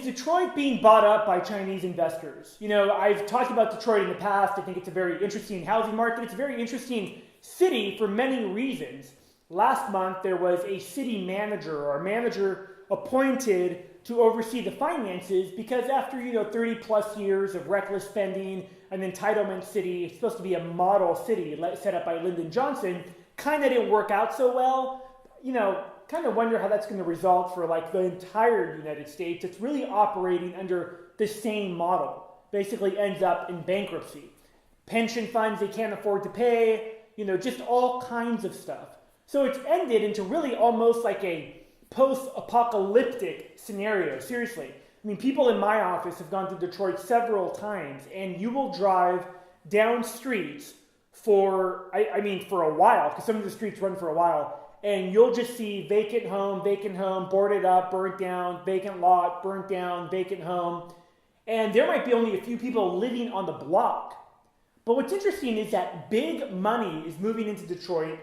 Detroit being bought up by Chinese investors? You know, I've talked about Detroit in the past. I think it's a very interesting housing market. It's a very interesting city for many reasons. Last month, there was a city manager or a manager appointed to oversee the finances because after, 30 plus years of reckless spending, an entitlement city, it's supposed to be a model city set up by Lyndon Johnson, kind of didn't work out so well. Kind of wonder how that's going to result for like the entire United States. It's really operating under the same model. Basically ends up in bankruptcy. Pension funds they can't afford to pay, just all kinds of stuff. So it's ended into really almost like a post-apocalyptic scenario, seriously. I mean, people in my office have gone to Detroit several times, and you will drive down streets for a while, because some of the streets run for a while, and you'll just see vacant home, boarded up, burnt down, vacant lot, burnt down, vacant home. And there might be only a few people living on the block. But what's interesting is that big money is moving into Detroit.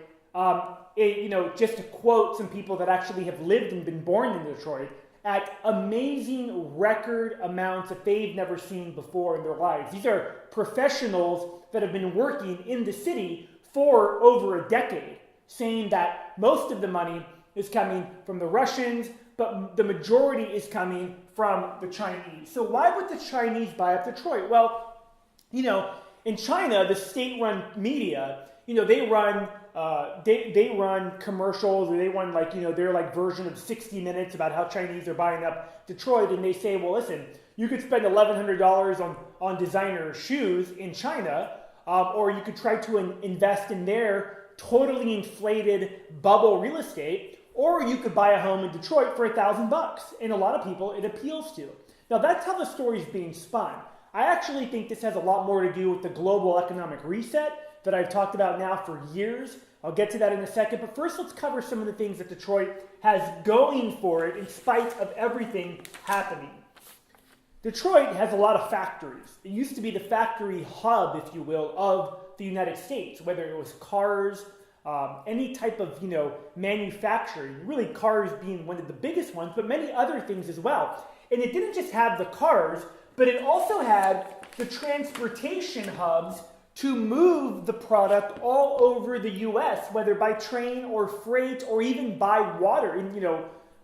Just to quote some people that actually have lived and been born in Detroit, at amazing record amounts that they've never seen before in their lives. These are professionals that have been working in the city for over a decade, saying that most of the money is coming from the Russians, but the majority is coming from the Chinese. So why would the Chinese buy up Detroit? Well, in China, the state-run media, they run commercials, or they run their version of 60 Minutes about how Chinese are buying up Detroit, and they say, well, listen, you could spend $1,100 on designer shoes in China, or you could try to invest in their totally inflated bubble real estate, or you could buy a home in Detroit for $1,000. And a lot of people it appeals to. Now that's how the story is being spun. I actually think this has a lot more to do with the global economic reset that I've talked about now for years. I'll get to that in a second, but first let's cover some of the things that Detroit has going for it in spite of everything happening. Detroit has a lot of factories. It used to be the factory hub, if you will, of the United States, whether it was cars, any type of manufacturing, really cars being one of the biggest ones, but many other things as well. And it didn't just have the cars, but it also had the transportation hubs to move the product all over the U.S., whether by train or freight or even by water, and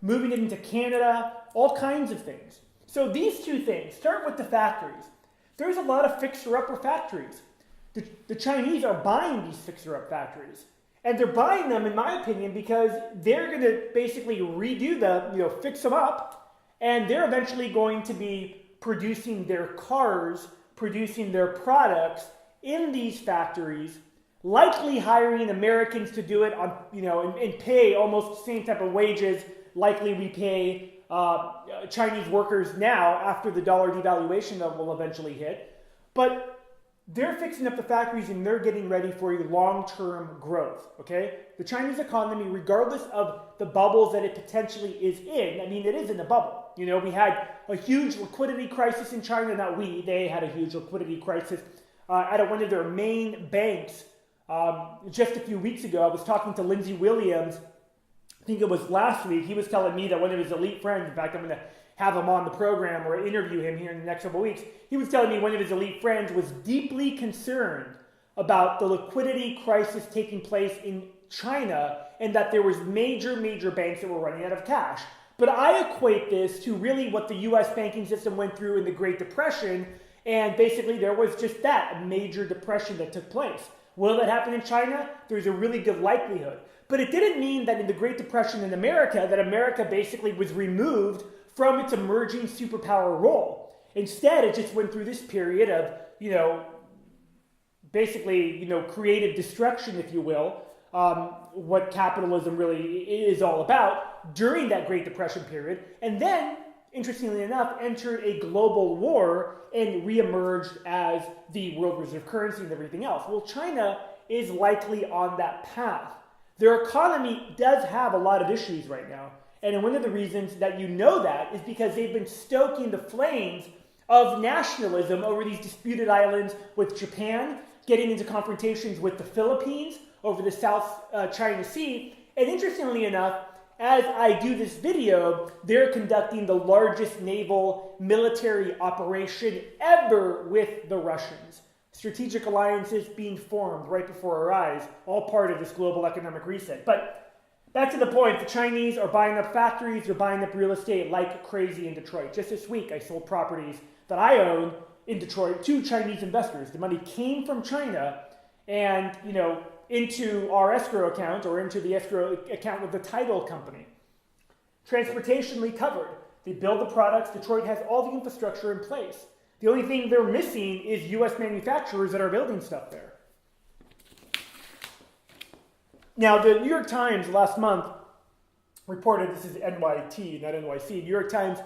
moving it into Canada, all kinds of things. So these two things, start with the factories. There's a lot of fixer-upper factories. The Chinese are buying these fixer-up factories. And they're buying them, in my opinion, because they're going to basically redo them, fix them up, and they're eventually going to be producing their cars, producing their products in these factories, likely hiring Americans to do it on, and pay almost the same type of wages likely we pay Chinese workers now after the dollar devaluation that will eventually hit. But they're fixing up the factories and they're getting ready for a long-term growth, okay? The Chinese economy, regardless of the bubbles that it potentially is in, it is in a bubble. We had a huge liquidity crisis in China, they had a huge liquidity crisis at one of their main banks just a few weeks ago. I was talking to Lindsey Williams, I think it was last week. He was telling me that one of his elite friends, in fact, I'm going to have him on the program or interview him here in the next couple of weeks. He was telling me one of his elite friends was deeply concerned about the liquidity crisis taking place in China and that there was major banks that were running out of cash. But I equate this to really what the U.S. banking system went through in the Great Depression, and basically there was just that, a major depression that took place. Will that happen in China? There's a really good likelihood. But it didn't mean that in the Great Depression in America, that America basically was removed from its emerging superpower role. Instead, it just went through this period of, creative destruction, if you will, what capitalism really is all about during that Great Depression period. And then, interestingly enough, entered a global war and reemerged as the world reserve currency and everything else. Well, China is likely on that path. Their economy does have a lot of issues right now. And one of the reasons that that is because they've been stoking the flames of nationalism over these disputed islands with Japan, getting into confrontations with the Philippines over the South China Sea. And interestingly enough, as I do this video, they're conducting the largest naval military operation ever with the Russians. Strategic alliances being formed right before our eyes, all part of this global economic reset. But back to the point, the Chinese are buying up factories, they're buying up real estate like crazy in Detroit. Just this week, I sold properties that I own in Detroit to Chinese investors. The money came from China and, into our escrow account or into the escrow account of the title company. Transportationally covered. They build the products. Detroit has all the infrastructure in place. The only thing they're missing is U.S. manufacturers that are building stuff there. Now, the New York Times last month reported, this is NYT, not NYC, New York Times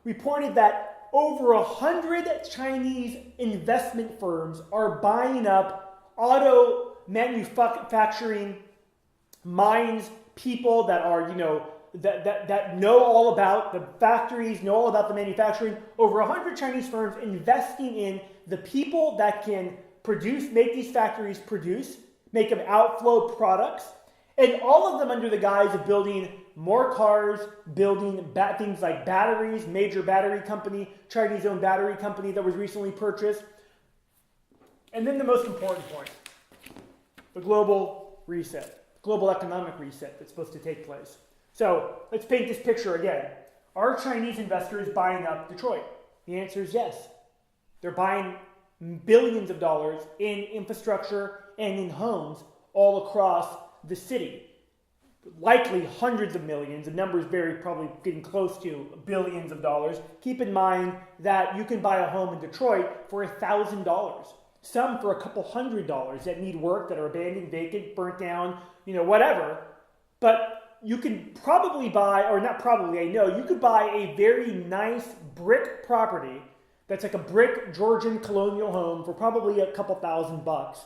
reported that over 100 Chinese investment firms are buying up auto manufacturing mines, people that are, that know all about the factories, know all about the manufacturing. Over 100 Chinese firms investing in the people that can produce, make these factories produce, make them outflow products, and all of them under the guise of building more cars, building things like batteries, major battery company, Chinese-owned battery company that was recently purchased. And then the most important point, the global reset, global economic reset that's supposed to take place. So let's paint this picture again. Are Chinese investors buying up Detroit? The answer is yes. They're buying billions of dollars in infrastructure and in homes all across the city. Likely hundreds of millions. The numbers vary, probably getting close to billions of dollars. Keep in mind that you can buy a home in Detroit for $1,000. Some for a couple $100 that need work, that are abandoned, vacant, burnt down, whatever. But you can probably buy, or not probably, I know, you could buy a very nice brick property that's like a brick Georgian colonial home for probably a couple $1,000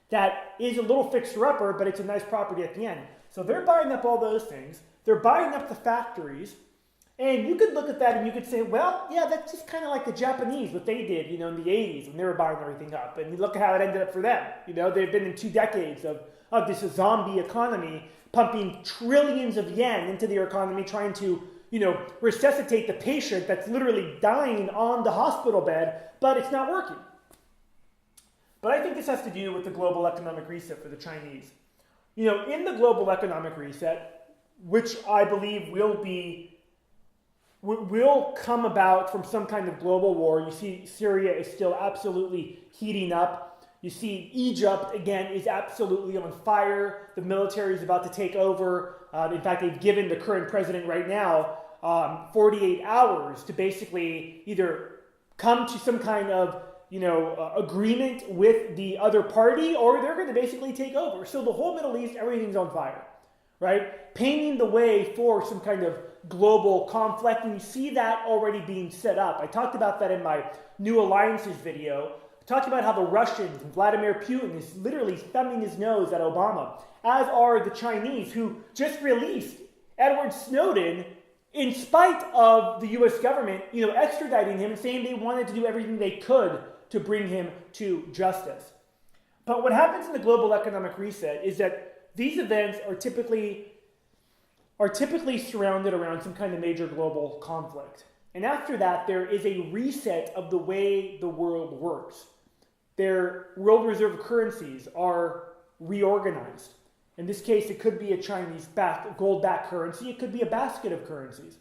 that is a little fixer-upper, but it's a nice property at the end. So they're buying up all those things. They're buying up the factories. And you could look at that and you could say, well, yeah, that's just kind of like the Japanese, what they did, in the 80s when they were buying everything up. And look at how it ended up for them. They've been in 2 decades of this zombie economy, pumping trillions of yen into their economy, trying to, resuscitate the patient that's literally dying on the hospital bed, but it's not working. But I think this has to do with the global economic reset for the Chinese. In the global economic reset, which I believe will come about from some kind of global war. You see Syria is still absolutely heating up. You see Egypt, again, is absolutely on fire. The military is about to take over. In fact, they've given the current president right now 48 hours to basically either come to some kind of agreement with the other party, or they're going to basically take over. So the whole Middle East, everything's on fire, right? Painting the way for some kind of global conflict, and you see that already being set up. I talked about that in my New Alliances video. I talked about how the Russians, Vladimir Putin, is literally thumbing his nose at Obama, as are the Chinese, who just released Edward Snowden in spite of the U.S. government, extraditing him and saying they wanted to do everything they could to bring him to justice. But what happens in the global economic reset is that these events are typically surrounded around some kind of major global conflict. And after that, there is a reset of the way the world works. Their world reserve currencies are reorganized. In this case, it could be a Chinese gold-backed currency. It could be a basket of currencies.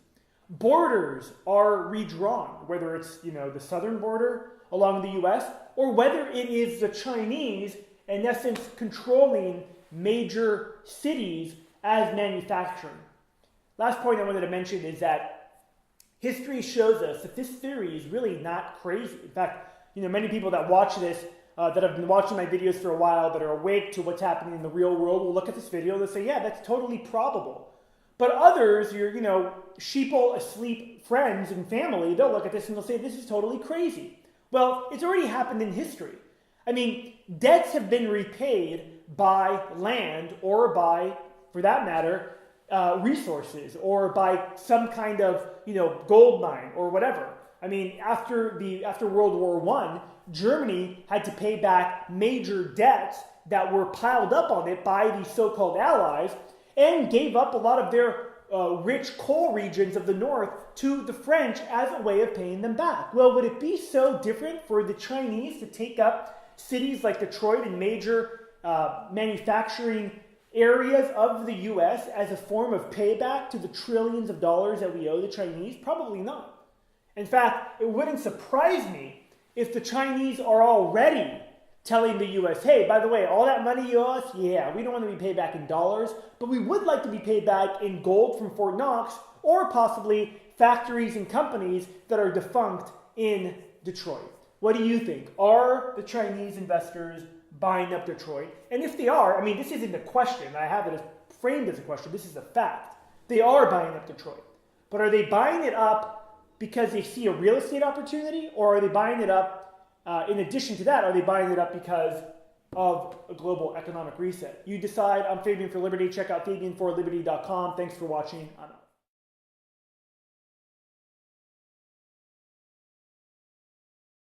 Borders are redrawn, whether it's the southern border along the U.S., or whether it is the Chinese, in essence, controlling major cities as manufacturing. Last point I wanted to mention is that history shows us that this theory is really not crazy. In fact, many people that watch this, that have been watching my videos for a while, that are awake to what's happening in the real world, will look at this video and say, yeah, that's totally probable. But others, your sheeple asleep friends and family, they'll look at this and they'll say, this is totally crazy. Well, it's already happened in history. I mean, debts have been repaid by land or by, for that matter, resources, or by some kind of gold mine or whatever. I mean, after World War I, Germany had to pay back major debts that were piled up on it by the so-called Allies, and gave up a lot of their rich coal regions of the north to the French as a way of paying them back. Well, would it be so different for the Chinese to take up cities like Detroit and major manufacturing areas of the US as a form of payback to the trillions of dollars that we owe the Chinese? Probably not. In fact, it wouldn't surprise me if the Chinese are already telling the US, hey, by the way, all that money you owe us, yeah, we don't want to be paid back in dollars, but we would like to be paid back in gold from Fort Knox, or possibly factories and companies that are defunct in Detroit. What do you think? Are the Chinese investors buying up Detroit? And if they are, I mean, this isn't a question. I have it framed as a question. This is a fact. They are buying up Detroit. But are they buying it up because they see a real estate opportunity, or are they buying it up in addition to that, are they buying it up because of a global economic reset? You decide. I'm Fabian for Liberty. Check out FabianForLiberty.com. Thanks for watching. I'm out.